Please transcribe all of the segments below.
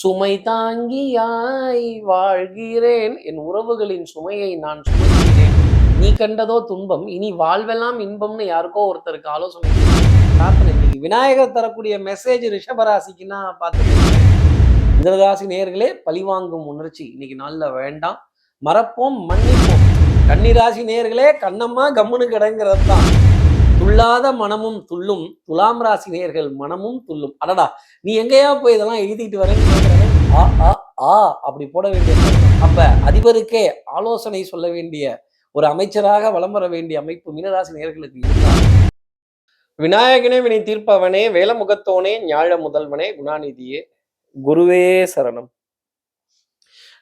சுமை தாங்கியாய் வாழ்கிறேன், என் உறவுகளின் சுமையை நான் சுமக்கிறேன், நீ கண்டதோ துன்பம் இனி வாழ்வெல்லாம் இன்பம்னு யாருக்கோ ஒருத்தருக்கு ஆலோசனை பிரார்த்தனை. இன்னைக்கு விநாயகர் தரக்கூடிய மெசேஜ் ரிஷபராசிக்குன்னா பார்த்துக்கோங்க. மிதனராசி நேயர்களே, பழிவாங்கும் உணர்ச்சி இன்னைக்கு நாள்ல வேண்டாம், மறப்போம் மன்னிப்போம். கன்னிராசி நேயர்களே, கண்ணம்மா கம்முனு கிடங்கிறது தான். துள்ளாத மனமும் துள்ளும், துலாம் ராசி நேயர்கள் மனமும் துள்ளும். அடடா, நீ எங்கேயா போய் இதெல்லாம் எழுதிட்டு வரேன்னு ஆ ஆ ஆ அப்படி போட வேண்டிய. அப்ப அதிபருக்கே ஆலோசனை சொல்ல வேண்டிய ஒரு அமைச்சராக வலம் வர வேண்டிய அமைப்பு மீனராசி நேயர்களுக்கு இருந்தார். விநாயகனே வினை தீர்ப்பவனே, வேலமுகத்தோனே, ஞாழ முதல்வனே, குணாநிதியே, குருவே சரணம்.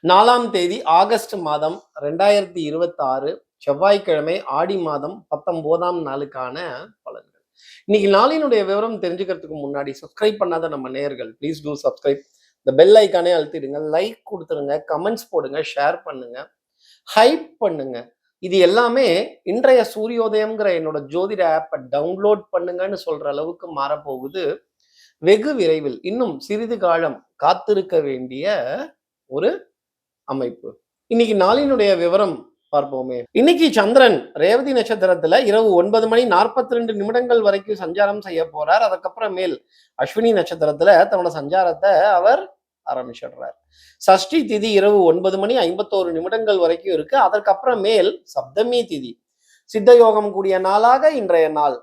4ஆம் தேதி ஆகஸ்ட் மாதம் 2026 செவ்வாய்க்கிழமை, ஆடி மாதம் 19ஆம் நாளுக்கான பலன்கள். இன்னைக்கு நாளினுடைய விவரம் தெரிஞ்சுக்கிறதுக்கு முன்னாடி சப்ஸ்கிரைப் பண்ணாத நம்ம நேயர்கள் ப்ளீஸ் டூ சப்ஸ்கிரைப். இந்த பெல் ஐக்கானே அழுத்திடுங்க, லைக் கொடுத்துருங்க, கமெண்ட்ஸ் போடுங்க, ஷேர் பண்ணுங்க, ஹைப் பண்ணுங்க. இது எல்லாமே இன்றைய சூரியோதயம்ங்கிற என்னோட ஜோதிட ஆப்பை டவுன்லோட் பண்ணுங்கன்னு சொல்ற அளவுக்கு மாறப்போகுது வெகு விரைவில். இன்னும் சிறிது காலம் காத்திருக்க வேண்டிய ஒரு அமைப்பு. இன்னைக்கு நாளினுடைய விவரம் பார்ப்போமே. இன்னைக்கு சந்திரன் ரேவதி நட்சத்திரத்துல இரவு 9:42 வரைக்கும் சஞ்சாரம் செய்ய போறார். அதுக்கப்புறமேல் அஸ்வினி நட்சத்திரத்துல தன்னோட சஞ்சாரத்தை அவர் ஆரம்பிச்சிடுறார். சஷ்டி திதி இரவு 9:51 வரைக்கும் இருக்கு. அதற்கப்புறமேல் சப்தமி திதி, சித்த யோகம் கூடிய நாளாக இன்றைய நாள்.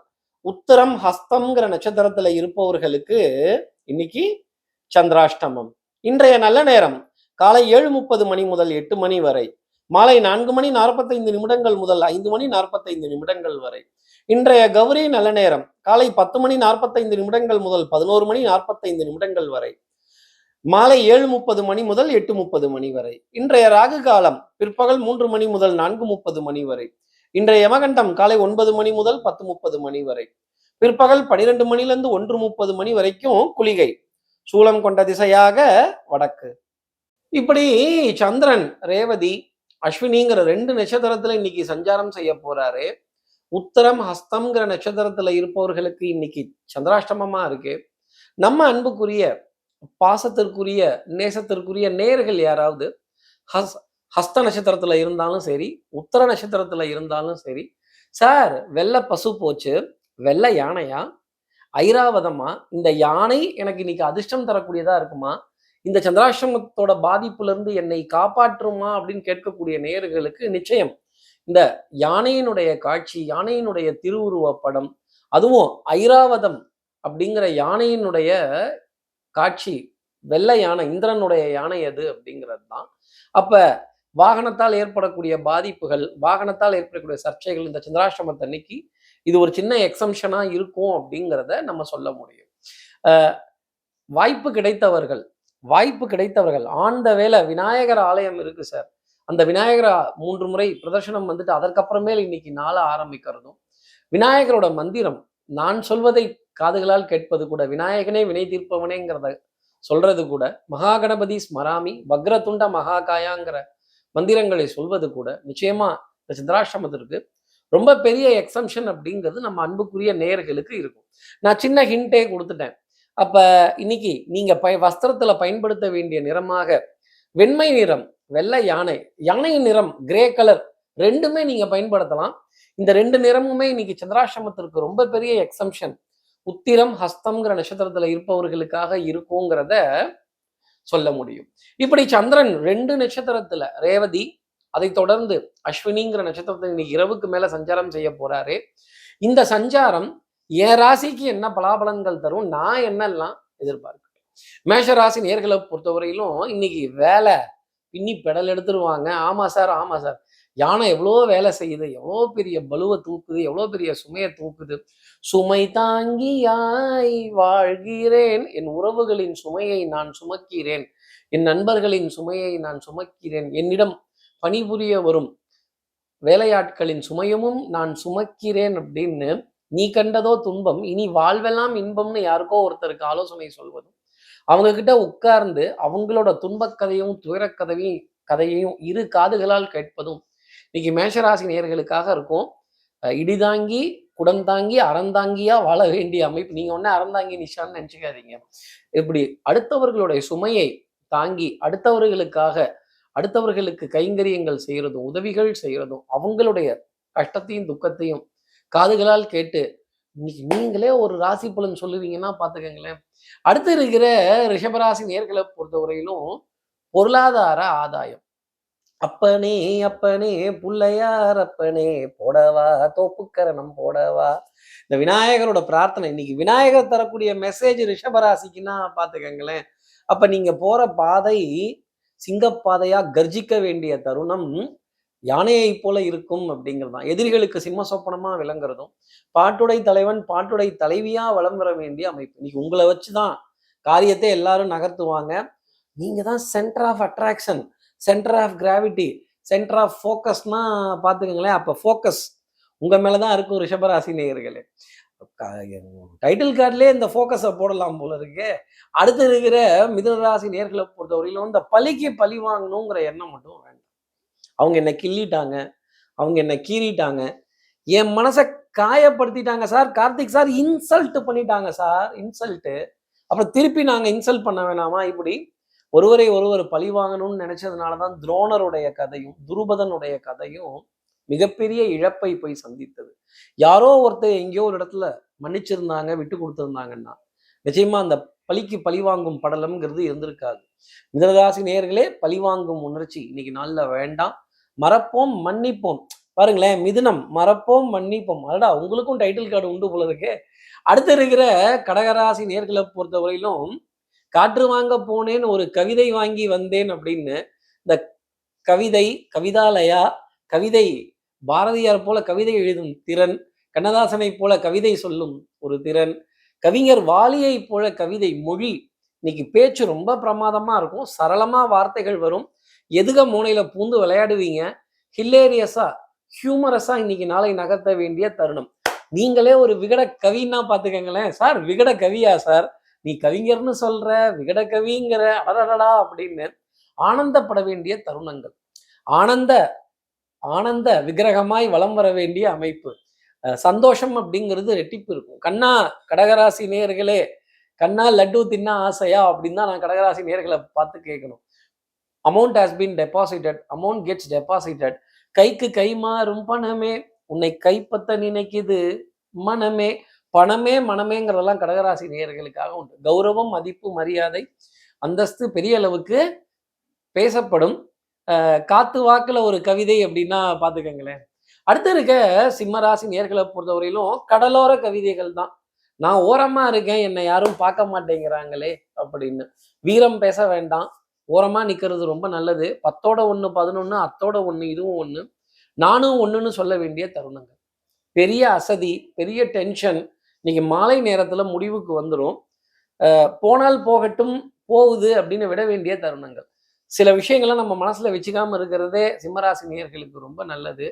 உத்தரம் ஹஸ்தம்ங்கிற நட்சத்திரத்துல இருப்பவர்களுக்கு இன்னைக்கு சந்திராஷ்டமம். இன்றைய நல்ல நேரம் காலை 7:30 முதல் 8 வரை, மாலை 4:45 முதல் 5:45 வரை. இன்றைய கௌரி நல்ல நேரம் காலை 10:45 முதல் 11:45 வரை, மாலை 7:30 முதல் 8:30 வரை. இன்றைய ராகு காலம் பிற்பகல் 3 முதல் 4:30 வரை. இன்றைய யமகண்டம் காலை 9 முதல் 10:30 வரை. பிற்பகல் 12 1:30 வரைக்கும் குளிகை. சூலம் கொண்ட திசையாக வடக்கு. இப்படி சந்திரன் ரேவதி அஸ்வினிங்கிற 2 நட்சத்திரத்துல இன்னைக்கு சஞ்சாரம் செய்ய போறாரு. உத்தரம் ஹஸ்தம்ங்கிற நட்சத்திரத்துல இருப்பவர்களுக்கு இன்னைக்கு சந்திராஷ்டமமா இருக்கு. நம்ம அன்புக்குரிய பாசத்திற்குரிய நேசத்திற்குரிய நேர்கள் யாராவது ஹஸ்த நட்சத்திரத்துல இருந்தாலும் சரி, உத்தர நட்சத்திரத்துல இருந்தாலும் சரி, சார் வெள்ளை பசு போச்சு, வெள்ளை யானையா, ஐராவதமா, இந்த யானை எனக்கு இன்னைக்கு அதிர்ஷ்டம் தரக்கூடியதா இருக்குமா, இந்த சந்திராஷ்டமத்தோட பாதிப்புல இருந்து என்னை காப்பாற்றுமா அப்படின்னு கேட்கக்கூடிய நேயர்களுக்கு நிச்சயம் இந்த யானையினுடைய காட்சி, யானையினுடைய திருவுருவ படம், அதுவும் ஐராவதம் அப்படிங்கிற யானையினுடைய காட்சி, வெள்ளை யானை, இந்திரனுடைய யானை அது அப்படிங்கிறது தான். அப்ப வாகனத்தால் ஏற்படக்கூடிய பாதிப்புகள், வாகனத்தால் ஏற்படக்கூடிய சர்ச்சைகள் இந்த சந்திராஷ்டமத்தன்னைக்கு இது ஒரு சின்ன எக்ஸம்ஷனா இருக்கும் அப்படிங்கிறத நம்ம சொல்ல முடியும். வாய்ப்பு கிடைத்தவர்கள் ஆன் த வேலை விநாயகர் ஆலயம் இருக்கு சார், அந்த விநாயகர் 3 முறை பிரதர்ஷனம் வந்துட்டு அதற்கப்புறமேல் இன்னைக்கு நாள ஆரம்பிக்கிறதும், விநாயகரோட மந்திரம் நான் சொல்வதை காதுகளால் கேட்பது கூட, விநாயகனே வினை தீர்ப்பவனேங்கிறத சொல்றது கூட, மகாகணபதி ஸ்மராமி வக்ரதுண்ட மகாகாயாங்கிற மந்திரங்களை சொல்வது கூட நிச்சயமா இந்த சந்திராஷ்டமத்திற்கு ரொம்ப பெரிய எக்ஸம்ஷன் அப்படிங்கிறது நம்ம அன்புக்குரிய நேயர்களுக்கு இருக்கும். நான் சின்ன ஹிண்டே கொடுத்துட்டேன். அப்ப இன்னைக்கு நீங்க வஸ்திரத்துல பயன்படுத்த வேண்டிய நிறமாக வெண்மை நிறம், வெள்ளை யானை, யானையின் நிறம் கிரே கலர், ரெண்டுமே நீங்க பயன்படுத்தலாம். இந்த 2 நிறமுமே இன்னைக்கு சந்திராஷ்டமத்திற்கு ரொம்ப பெரிய எக்ஸம்ஷன் உத்திரம் ஹஸ்தம்ங்கிற நட்சத்திரத்துல இருப்பவர்களுக்காக இருக்குங்கிறத சொல்ல முடியும். இப்படி சந்திரன் 2 நட்சத்திரத்துல ரேவதி, அதை தொடர்ந்து அஸ்வினிங்கிற நட்சத்திரத்துல இன்னைக்கு இரவுக்கு மேல சஞ்சாரம் செய்ய போறாரு. இந்த சஞ்சாரம் என் ராசிக்கு என்ன பலாபலன்கள் தரும், நான் என்னெல்லாம் எதிர்பார்க்கிறேன். மேஷ ராசி நேர்களை பொறுத்தவரையிலும் இன்னைக்கு வேலை பின்னி பெடல் எடுத்துருவாங்க. ஆமா சார், ஆமா சார், யானை எவ்வளோ வேலை செய்யுது, எவ்வளோ பெரிய பலுவை தூக்குது, எவ்வளோ பெரிய சுமையை தூக்குது. சுமை தாங்கியாய் வாழ்கிறேன், என் உறவுகளின் சுமையை நான் சுமக்கிறேன், என் நண்பர்களின் சுமையை நான் சுமக்கிறேன், என்னிடம் பணிபுரிய வரும் வேலையாட்களின் சுமையமும் நான் சுமக்கிறேன் அப்படின்னு நீ கண்டதோ துன்பம் இனி வாழ்வெல்லாம் இன்பம்னு யாருக்கோ ஒருத்தருக்கு ஆலோசனை சொல்வதும், அவங்க கிட்ட உட்கார்ந்து அவங்களோட துன்பக் கதையும் கதையையும் 2 காதுகளால் கேட்பதும் இன்னைக்கு மேஷராசி நேயர்களுக்காக இருக்கும். இடிதாங்கி குடந்தாங்கி அறந்தாங்கியா வாழ வேண்டிய அமைப்பு. நீங்க ஒண்ணு அறந்தாங்கி நிஷான்னு நினைச்சுக்காதீங்க. இப்படி அடுத்தவர்களுடைய சுமையை தாங்கி அடுத்தவர்களுக்கு கைங்கரியங்கள் செய்யறதும் உதவிகள் செய்யறதும் அவங்களுடைய கஷ்டத்தையும் துக்கத்தையும் காதுகளால் கேட்டு இன்னைக்கு நீங்களே ஒரு ராசி பலன் சொல்லுவீங்கன்னா பார்த்துக்கங்களேன். அடுத்து இருக்கிற ரிஷபராசி நேர்களை பொறுத்தவரையிலும் பொருளாதார ஆதாயம். அப்பனே அப்பனே புள்ளையார் அப்பனே போடவா தோப்புக்கரணம் போடவா. இந்த விநாயகரோட பிரார்த்தனை இன்னைக்கு விநாயகர் தரக்கூடிய மெசேஜ் ரிஷபராசிக்குன்னா பார்த்துக்கங்களேன். அப்ப நீங்க போற பாதை சிங்கப்பாதையா கர்ஜிக்க வேண்டிய தருணம் யானையை போல இருக்கும் அப்படிங்கிறது தான். எதிரிகளுக்கு சிம்ம சொப்பனமா விளங்குறதும் பாட்டுடை தலைவன் பாட்டுடை தலைவியா வலம் வர வேண்டிய அமைப்பு. இன்னைக்கு உங்களை வச்சுதான் காரியத்தை எல்லாரும் நகர்த்துவாங்க. நீங்க தான் centre of attraction, centre of gravity, centre of ஃபோக்கஸ்னா பார்த்துக்கங்களேன். அப்போ ஃபோக்கஸ் உங்க மேலதான் இருக்கும் ரிஷபராசி நேயர்களே. டைட்டில் கார்ட்லயே இந்த ஃபோக்கஸை போடலாம் போல இருக்கு. அடுத்து இருக்கிற மிதுனராசி நேர்களை பொறுத்தவரையிலும் இந்த பழிக்கு பழி வாங்கணுங்கிற எண்ணம் மட்டும் வேண்டாம். அவங்க என்ன கிள்ளிட்டாங்க, அவங்க என்ன கீறிட்டாங்க, என் மனசை காயப்படுத்திட்டாங்க சார், கார்த்திக் சார் இன்சல்ட் பண்ணிட்டாங்க சார், இன்சல்ட்டு. அப்புறம் திருப்பி நாங்க இன்சல்ட் பண்ண வேணாமா? இப்படி ஒருவரை ஒருவர் பழி வாங்கணும்னு நினைச்சதுனாலதான் துரோணருடைய கதையும் துருபதனுடைய கதையும் மிகப்பெரிய இழப்பை போய் சந்தித்தது. யாரோ ஒருத்தர் எங்கேயோ ஒரு இடத்துல மன்னிச்சிருந்தாங்க, விட்டு கொடுத்திருந்தாங்கன்னா நிச்சயமா அந்த பழிக்கு பழி வாங்கும் படலம்ங்கிறது இருந்திருக்காது. மிதனராசி நேயர்களே, பழி வாங்கும் உணர்ச்சி இன்னைக்கு நாள்ல வேண்டாம். மறப்போம் மன்னிப்போம். பாருங்களேன், மிதுனம் மறப்போம் மன்னிப்போம். அடடா, உங்களுக்கும் டைட்டில் கார்டு உண்டு போல இருக்கு. அடுத்து இருக்கிற கடகராசி நேர்களை பொறுத்தவரையிலும் காற்று வாங்க போனேன் ஒரு கவிதை வாங்கி வந்தேன் அப்படின்னு இந்த கவிதை, கவிதாலயா, கவிதை பாரதியார் போல கவிதை எழுதும் திறன், கண்ணதாசனை போல கவிதை சொல்லும் ஒரு திறன், கவிஞர் வாலியை போல கவிதை மொழி. இன்னைக்கு பேச்சு ரொம்ப பிரமாதமா இருக்கும். சரளமா வார்த்தைகள் வரும். எதுக மூனையில பூந்து விளையாடுவீங்க. ஹில்லேரியஸா ஹியூமரஸா இன்னைக்கு நாளை நகர்த்த வேண்டிய தருணம். நீங்களே ஒரு விகட கவின்னா பாத்துக்கங்களேன். சார் விகட கவியா சார், நீ கவிஞர்னு சொல்ற, விகட கவிங்கிற, அடடடா அப்படின்னு ஆனந்தப்பட வேண்டிய தருணங்கள். ஆனந்த ஆனந்த விக்கிரகமாய் வலம் வர வேண்டிய அமைப்பு. சந்தோஷம் அப்படிங்கிறது ரெட்டிப்பு இருக்கும். கண்ணா கடகராசி நேயர்களே, கண்ணா லட்டு தின்னா ஆசையா அப்படின்னு தான் நான் கடகராசி நேயர்களை பார்த்து கேட்கணும். Amount has been deposited, amount gets deposited. கைக்கு கை மாறும் பணமே, உன்னை கைப்பற்ற நினைக்குது மனமே. பணமே மனமேங்கிறதெல்லாம் கடகராசி நேயர்களுக்காக உண்டு. கௌரவம், மதிப்பு, மரியாதை, அந்தஸ்து பெரிய அளவுக்கு பேசப்படும். காத்து வாக்குல ஒரு கவிதை அப்படின்னா பாத்துக்கங்களேன். அடுத்து இருக்க சிம்மராசி நேர்களை பொறுத்தவரையிலும் கடலோர கவிதைகள் தான். நான் ஓரமா இருக்கேன், என்னை யாரும் பார்க்க மாட்டேங்கிறாங்களே அப்படின்னு. வீரம் பேச வேண்டாம், ஓரமா நிக்கிறது ரொம்ப நல்லது. 10ஓட 1 11, அத்தோட 1 இதுவும் 1, நானும் 1ன்னு சொல்ல வேண்டிய தருணங்கள். பெரிய அசதி, பெரிய டென்ஷன் இன்னைக்கு மாலை நேரத்துல முடிவுக்கு வந்துடும். போனால் போகட்டும், போகுது அப்படின்னு விட வேண்டிய தருணங்கள். சில விஷயங்களை நம்ம மனசுல வச்சுக்காம இருக்கிறதே சிம்மராசி நேயர்களுக்கு ரொம்ப நல்லது.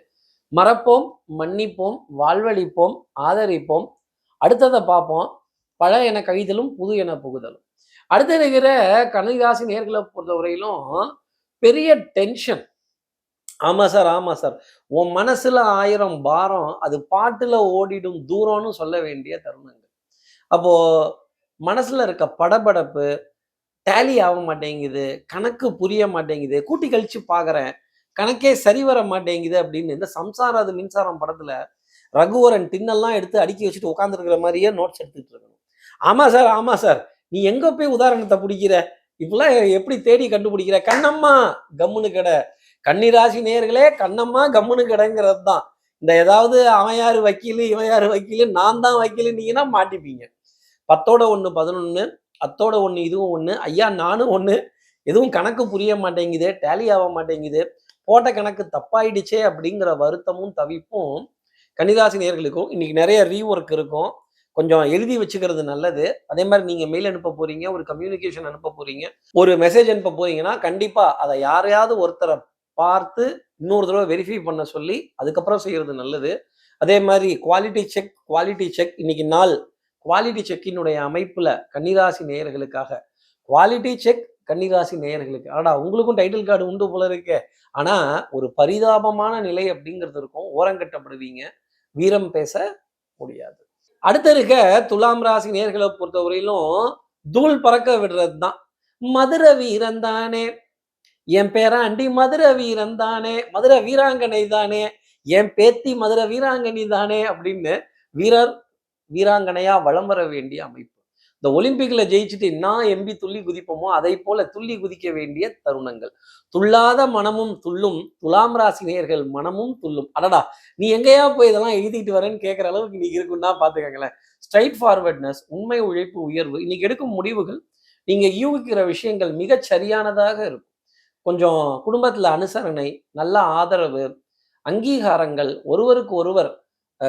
மறப்போம், மன்னிப்போம், வாழ்வழிப்போம், ஆதரிப்போம், அடுத்ததை பார்ப்போம். பழ என கழிதலும் புது என புகுதலும். அடுத்த இருக்கிற கன்னிராசி நேர்களை பொறுத்தவரையிலும் பெரிய டென்ஷன். ஆமா சார், ஆமா சார், உன் மனசுல 1000 பாரம், அது பாட்டுல ஓடிடும் தூரம்னு சொல்ல வேண்டிய தருணங்கள். அப்போ மனசுல இருக்க படபடப்பு டேலி ஆக மாட்டேங்குது, கணக்கு புரிய மாட்டேங்குது, கூட்டி கழிச்சு பாக்குறேன், கணக்கே சரி வர மாட்டேங்குது அப்படின்னு இந்த சம்சாரம் அது மின்சாரம் படத்துல ரகுவரன் டின்னெல்லாம் எடுத்து அடுக்கி வச்சுட்டு உட்காந்துருக்கிற மாதிரியே நோட்ஸ் எடுத்துட்டு இருக்கணும். ஆமா சார், ஆமா சார், நீ எங்க போய் உதாரணத்தை பிடிக்கிற, இப்பெல்லாம் எப்படி தேடி கண்டுபிடிக்கிற, கண்ணம்மா கம்முனு கடை. கன்னிராசி நேயர்களே, கண்ணம்மா கம்முனு கடைங்கிறது தான். இந்த ஏதாவது அவன் யாரு வக்கீலு இவன் யாரு வக்கீலு, நான் தான் வக்கீலு நீங்கன்னா மாட்டிப்பீங்க. 10ஓட 1 11, அத்தோட 1 இதுவும் 1, ஐயா நானும் 1, எதுவும் கணக்கு புரிய மாட்டேங்குது, டேலி ஆக மாட்டேங்குது, போட்ட கணக்கு தப்பாயிடுச்சே அப்படிங்கிற வருத்தமும் தவிப்பும் கன்னிராசி நேயர்களுக்கும். இன்னைக்கு நிறைய ரீஒர்க் இருக்கும், கொஞ்சம் எழுதி வச்சுக்கிறது நல்லது. அதே மாதிரி நீங்க மெயில் அனுப்ப போறீங்க, ஒரு கம்யூனிகேஷன் அனுப்ப போறீங்க, ஒரு மெசேஜ் அனுப்ப போறீங்கன்னா கண்டிப்பா அதை யாரையாவது ஒருத்தரை பார்த்து இன்னொரு தடவை வெரிஃபை பண்ண சொல்லி அதுக்கப்புறம் செய்யறது நல்லது. அதே மாதிரி குவாலிட்டி செக் இன்னைக்கு நாள் குவாலிட்டி செக்கினுடைய அமைப்புல கன்னிராசி நேயர்களுக்காக குவாலிட்டி செக் கன்னிராசி நேயர்களுக்கு. ஆனா உங்களுக்கும் டைட்டில் கார்டு உண்டு போல இருக்கு. ஆனா ஒரு பரிதாபமான நிலை அப்படிங்கிறது இருக்கும். ஓரங்கட்டப்படுவீங்க, வீரம் பேச முடியாது. அடுத்த இருக்க துலாம் ராசி நேயர்களை பொறுத்தவரையிலும் தூள் பறக்க விடுறது தான். மதுரை வீரன் தானே, என் பேராண்டி மதுரை வீரன் தானே, மதுரை வீராங்கனை தானே, என் பேத்தி மதுரை வீராங்கனை தானே அப்படின்னு வீரர் வீராங்கனையா வலம் வர வேண்டிய அமைப்பு. இந்த ஒலிம்பிக்ல ஜெயிச்சுட்டு நான் எம்பி துள்ளி குதிப்போமோ அதை போல துள்ளி குதிக்க வேண்டிய தருணங்கள். துள்ளாத மனமும் துள்ளும், துலாம் ராசி நேயர்கள் மனமும் துள்ளும். அடடா, நீ எங்கேயா போய் இதெல்லாம் எழுதிட்டு வரேன்னு கேட்கிற அளவுக்கு இன்னைக்கு இருக்குன்னா பாத்துக்கங்களேன். ஸ்ட்ரைட் ஃபார்வர்ட்னஸ், உண்மை உழைப்பு, உயர்வு. இன்னைக்கு எடுக்கும் முடிவுகள், நீங்க யூகிக்கிற விஷயங்கள் மிகச் சரியானதாக இருக்கும். கொஞ்சம் குடும்பத்துல அனுசரணை, நல்ல ஆதரவு, அங்கீகாரங்கள், ஒருவருக்கு ஒருவர்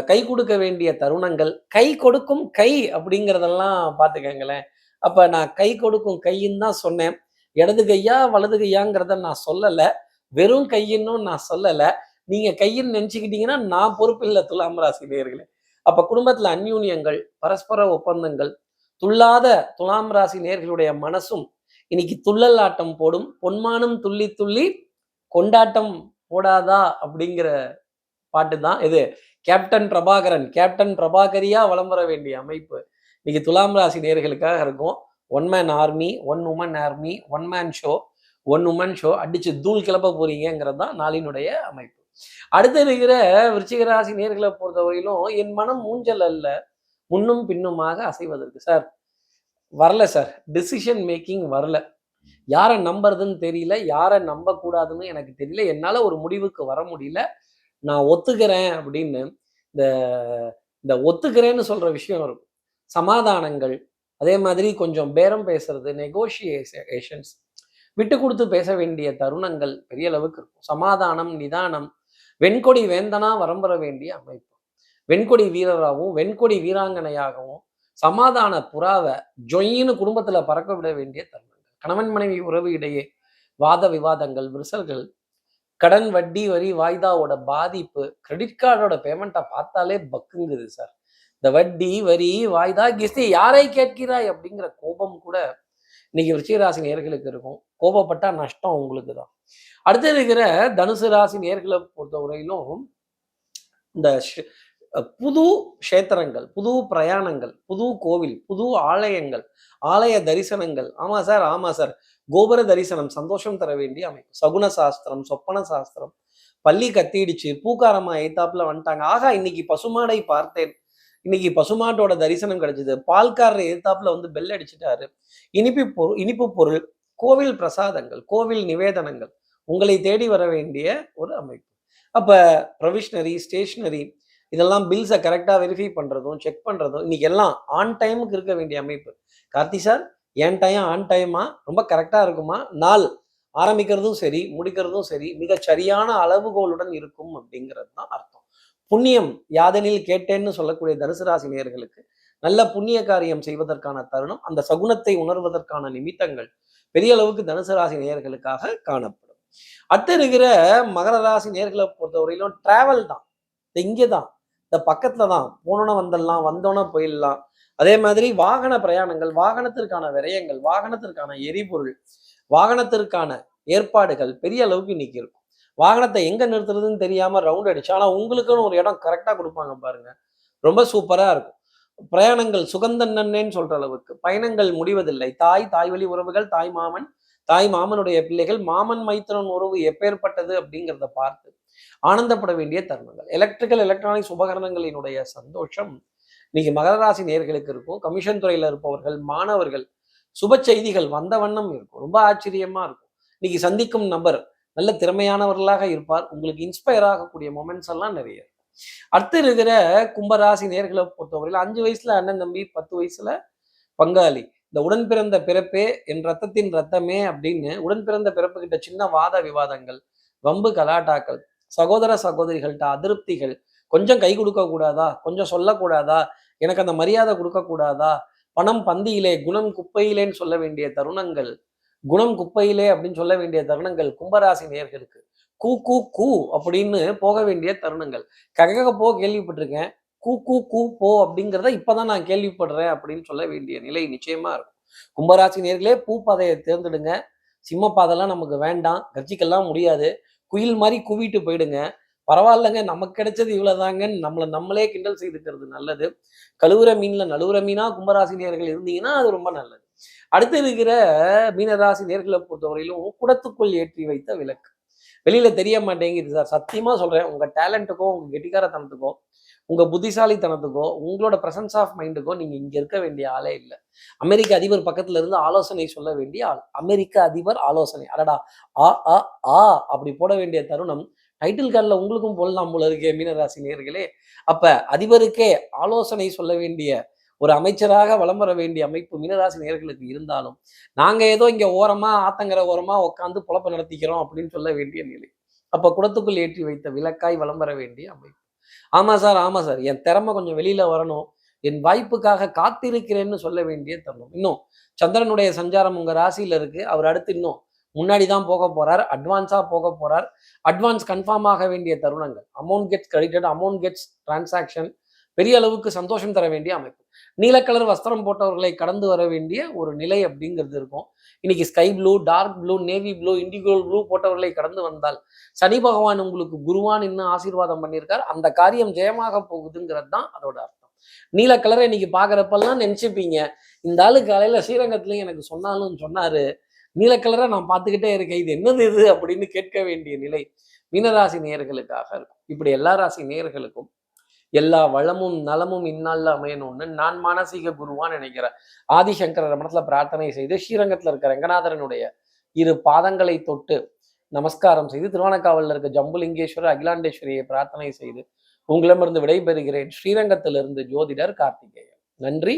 கை கொடுக்க வேண்டிய தருணங்கள், கை கொடுக்கும் கை அப்படிங்கிறதெல்லாம் பார்த்துக்கங்களேன். அப்ப நான் கை கொடுக்கும் கையின்னு தான் சொன்னேன். இடது கையா, வலது கையாங்கிறத நான் சொல்லல. வெறும் கையின்னும் நான் சொல்லல. நீங்க கையின்னு நினைச்சுக்கிட்டீங்கன்னா நான் பொறுப்பில்ல துலாம் ராசி நேயர்களே. அப்ப குடும்பத்துல அந்யூன்யங்கள், பரஸ்பர ஒப்பந்தங்கள், துள்ளாத துலாம் ராசி நேயர்களுடைய மனசும் இன்னைக்கு துள்ளல் ஆட்டம் போடும். பொன்மானும் துள்ளி துள்ளி கொண்டாட்டம் போடாதா அப்படிங்கிற பாட்டு தான் இது. கேப்டன் பிரபாகரன், கேப்டன் பிரபாகரியா வலம் வர வேண்டிய அமைப்பு இன்னைக்கு துலாம் ராசி நேயர்களுக்காக இருக்கும். One man army, one woman army, one man show, one woman show அடிச்சு தூள் கிளப்ப போறீங்கிறது தான் நாளினுடைய அமைப்பு. அடுத்து இருக்கிற விருச்சிக ராசி நேயர்களை பொறுத்தவரையிலும் என் மனம் ஊஞ்சல் அல்ல, முன்னும் பின்னுமாக அசைவதற்கு. சார் வரல சார், டிசிஷன் மேக்கிங் வரல. யாரை நம்புறதுன்னு தெரியல, யாரை நம்ப கூடாதுன்னு எனக்கு தெரியல, என்னால ஒரு முடிவுக்கு வர முடியல, நான் ஒத்துக்கிறேன் அப்படின்னு இந்த இந்த ஒத்துக்கிறேன்னு சொல்ற விஷயம் இருக்கும். சமாதானங்கள், அதே மாதிரி கொஞ்சம் பேரம் பேசுறது, நெகோஷியேஷன்ஸ், விட்டு கொடுத்து பேச வேண்டிய தருணங்கள் பெரிய அளவுக்கு இருக்கும். சமாதானம், நிதானம், வெண்கொடி வேந்தனா வரம்பெற வேண்டிய அமைப்பு. வெண்கொடி வீரராகவும் வெண்கொடி வீராங்கனையாகவும் சமாதான புறாவை ஜொயின்னு குடும்பத்துல பறக்க விட வேண்டிய தருணங்கள். கணவன் மனைவி உறவு இடையே வாத விவாதங்கள், விரிசல்கள், கடன், வட்டி, வரி, வாய்தாவோட பாதிப்பு, கிரெடிட் கார்டோட பேமெண்ட்டை பார்த்தாலே பக்குங்குது சார். இந்த வட்டி, வரி, வாய்தா, கிஸ்தி யாரை கேட்கிறாய் அப்படிங்கிற கோபம் கூட இன்னைக்கு விருச்சிக ராசி நேயர்களுக்கு இருக்கும். கோபப்பட்டா நஷ்டம் உங்களுக்கு தான். அடுத்து இருக்கிற தனுசு ராசி நேயர்களை பொறுத்தவரையிலும் இந்த புது க்ஷேத்திரங்கள், புது பிரயாணங்கள், புது கோவில், புது ஆலயங்கள், ஆலய தரிசனங்கள். ஆமா சார், ஆமா சார். கோபுர தரிசனம் சந்தோஷம் தர வேண்டிய அமைப்பு. சகுன சாஸ்திரம், சொப்பன சாஸ்திரம், பள்ளி கத்திடுச்சு, பூக்காரமா எய்தாப்புல வந்துட்டாங்க. ஆகா, இன்னைக்கு பசுமாடை பார்த்தேன், இன்னைக்கு பசுமாட்டோட தரிசனம் கிடைச்சது, பால்காரர் எய்தாப்புல வந்து பெல் அடிச்சுட்டாரு, இனிப்பு பொருள், கோவில் பிரசாதங்கள், கோவில் நிவேதனங்கள் உங்களை தேடி வர வேண்டிய ஒரு அமைப்பு. அப்ப ப்ரொவிஷனரி, ஸ்டேஷனரி, இதெல்லாம் பில்ஸை கரெக்டாக வெரிஃபை பண்ணுறதும் செக் பண்ணுறதும் இன்னைக்கு எல்லாம் ஆன் டைமுக்கு இருக்க வேண்டிய அமைப்பு. கார்த்தி சார், என் டைம் ஆன் டைமா, ரொம்ப கரெக்டாக இருக்குமா, நாள் ஆரம்பிக்கிறதும் சரி முடிக்கிறதும் சரி மிக சரியான அளவுகோலுடன் இருக்கும் அப்படிங்கிறது தான் அர்த்தம். புண்ணியம் யாதெனில் கேட்டேன்னு சொல்லக்கூடிய தனுசு ராசி நேயர்களுக்கு நல்ல புண்ணிய காரியம் செய்வதற்கான தருணம், அந்த சகுனத்தை உணர்வதற்கான நிமித்தங்கள் பெரிய அளவுக்கு தனுசு ராசி நேயர்களுக்காக காணப்படும். அடுத்து இருக்கிற மகர ராசி நேயர்களை பொறுத்தவரையிலும் டிராவல் தான். இங்கே தான், இந்த பக்கத்துல தான், போனோன்னு வந்துடலாம், வந்தோன்னே போயிடலாம். அதே மாதிரி வாகன பிரயாணங்கள், வாகனத்திற்கான விரயங்கள், வாகனத்திற்கான எரிபொருள், வாகனத்திற்கான ஏற்பாடுகள் பெரிய அளவுக்கு இன்னைக்கு இருக்கும். வாகனத்தை எங்க நிறுத்துறதுன்னு தெரியாம ரவுண்ட் அடிச்சு, ஆனா உங்களுக்குன்னு ஒரு இடம் கரெக்டா கொடுப்பாங்க பாருங்க, ரொம்ப சூப்பரா இருக்கும். பிரயாணங்கள் சுகந்தன் நன்னேன்னு சொல்ற அளவுக்கு பயணங்கள் முடிவதில்லை. தாய், தாய் வழி உறவுகள், தாய் மாமன், தாய் மாமனுடைய பிள்ளைகள், மாமன் மைத்திரன் உறவு எப்பேற்பட்டது அப்படிங்கிறத பார்த்து ஆனந்தப்பட வேண்டிய தருணங்கள். எலக்ட்ரிக்கல் எலக்ட்ரானிக்ஸ் உபகரணங்களினுடைய சந்தோஷம் இன்னைக்கு மகர ராசி நேயர்களுக்கு இருக்கும். கமிஷன் துறையில இருப்பவர்கள், மாணவர்கள், சுப செய்திகள் வந்த வண்ணம் இருக்கும். ரொம்ப ஆச்சரியமா இருக்கும். இன்னைக்கு சந்திக்கும் நபர் நல்ல திறமையானவர்களாக இருப்பார். உங்களுக்கு இன்ஸ்பயர் ஆகக்கூடிய மொமெண்ட்ஸ் எல்லாம் நிறைய இருக்கும். அடுத்து இருக்கிற கும்பராசி நேயர்களை பொறுத்தவரையில் 5 வயசுல அண்ணன் தம்பி, 10 வயசுல பங்காளி, இந்த உடன் பிறந்த பிறப்பே என் ரத்தத்தின் ரத்தமே அப்படின்னு உடன் பிறந்த பிறப்பு கிட்ட சின்ன வாத விவாதங்கள், வம்பு கலாட்டாக்கள், சகோதர சகோதரிகள்கிட்ட அதிருப்திகள், கொஞ்சம் கை கொடுக்க கூடாதா, கொஞ்சம் சொல்லக்கூடாதா, எனக்கு அந்த மரியாதை கொடுக்க கூடாதா, பணம் பந்தியிலே குணம் குப்பையிலேன்னு சொல்ல வேண்டிய தருணங்கள், குணம் குப்பையிலே அப்படின்னு சொல்ல வேண்டிய தருணங்கள் கும்பராசி நேயர்களுக்கு. கூ கூ கூ அப்படின்னு போக வேண்டிய தருணங்கள். ககக போ கேள்விப்பட்டிருக்கேன், கூ கூ கூ போ அப்படிங்கிறத இப்பதான் நான் கேள்விப்படுறேன் அப்படின்னு சொல்ல வேண்டிய நிலை நிச்சயமா இருக்கும். கும்பராசி நேயர்களே, பூ பாதையை தேர்ந்தெடுங்க. சிம்ம பாதைலாம் நமக்கு வேண்டாம், கர்ஜிக்கெல்லாம் முடியாது. குயில் மாதிரி குவிட்டு போயிடுங்க. பரவாயில்லைங்க, நமக்கு கிடைச்சது இவ்வளவுதாங்கன்னு நம்மளே கிண்டல் செய்துக்கிறது நல்லது. கழுவுற மீன்ல நழுவுற மீனா கும்பராசி நேயர்கள் இருந்தீங்கன்னா அது ரொம்ப நல்லது. அடுத்து இருக்கிற மீனராசி நேர்களை பொறுத்தவரையிலும் குடத்துக்குள் ஏற்றி வைத்த விளக்கு. வெளியில தெரிய மாட்டேங்குது சார். சத்தியமா சொல்றேன், உங்க டேலண்ட்டுக்கோ, உங்க கெட்டிக்காரத்தனத்துக்கோ, உங்க புத்திசாலித்தனத்துக்கோ, உங்களோட பிரசன்ஸ் ஆஃப் மைண்டுக்கோ நீங்க இங்க இருக்க வேண்டிய ஆளே இல்லை. அமெரிக்க அதிபர் பக்கத்துல இருந்து ஆலோசனை சொல்ல வேண்டிய ஆள். அமெரிக்க அதிபர் ஆலோசனை, அடடா ஆ ஆ ஆ அப்படி போட வேண்டிய தருணம் டைட்டில் கார்டில் உங்களுக்கும் போடலாம் போல இருக்கே மீனராசி நேர்களே. அப்ப அதிபருக்கே ஆலோசனை சொல்ல வேண்டிய ஒரு அமைச்சராக வலம் வர வேண்டிய அமைப்பு மீனராசி நேர்களுக்கு இருந்தாலும், நாங்க ஏதோ இங்க ஓரமா ஆத்தங்கர ஓரமா உட்காந்து பொழப்ப நடத்திக்கிறோம் அப்படின்னு சொல்ல வேண்டிய நிலை. அப்ப குடத்துக்குள் ஏற்றி வைத்த விளக்காய் வலம் வர வேண்டிய அமைப்பு. ஆமா சார், ஆமா சார், என் திறமை கொஞ்சம் வெளியில வரணும், என் வாய்ப்புக்காக காத்திருக்கிறேன்னு சொல்ல வேண்டிய தருணம். இன்னும் சந்திரனுடைய சஞ்சாரம் உங்க ராசியில இருக்கு. அவர் அடுத்து இன்னும் முன்னாடி தான் போக போறார், அட்வான்ஸா போக போறார். அட்வான்ஸ் கன்ஃபார்ம் ஆக வேண்டிய தருணங்கள். Amount gets credited, amount gets transaction. பெரிய அளவுக்கு சந்தோஷம் தர வேண்டிய அமைப்பு. நீலக்கலர் வஸ்திரம் போட்டவர்களை கடந்து வர வேண்டிய ஒரு நிலை அப்படிங்கிறது இருக்கும். இன்னைக்கு sky blue, dark blue, navy blue, indigo blue போட்டவர்களை கடந்து வந்தால் சனி பகவான் உங்களுக்கு குருவான் இன்னும் ஆசீர்வாதம் பண்ணியிருக்கார். அந்த காரியம் ஜெயமாக போகுதுங்கிறது தான் அதோட அர்த்தம். நீல கலரை இன்னைக்கு பாக்குறப்பெல்லாம் நினைச்சுப்பீங்க, இந்த ஆளு காலையில ஸ்ரீரங்கத்துலயும் எனக்கு சொன்னாலும் சொன்னாரு, நீல கலரை நான் பார்த்துக்கிட்டே இருக்கேன், இது என்னது இது அப்படின்னு கேட்க வேண்டிய நிலை மீனராசி நேயர்களுக்காக இருக்கும். இப்படி எல்லா ராசி நேயர்களுக்கும் எல்லா வளமும் நலமும் இந்நாள்ல அமையணும்னு நான் மானசீக குருவான்னு நினைக்கிறேன். ஆதிசங்கர மடத்துல பிரார்த்தனை செய்து ஸ்ரீரங்கத்துல இருக்க ரங்கநாதரனுடைய இரு பாதங்களை தொட்டு நமஸ்காரம் செய்து திருவானக்காவலில் இருக்க ஜம்புலிங்கேஸ்வரர் அகிலாண்டேஸ்வரியை பிரார்த்தனை செய்து உங்களிடமிருந்து விடைபெறுகிறேன். ஸ்ரீரங்கத்திலிருந்து ஜோதிடர் கார்த்திகேயன். நன்றி.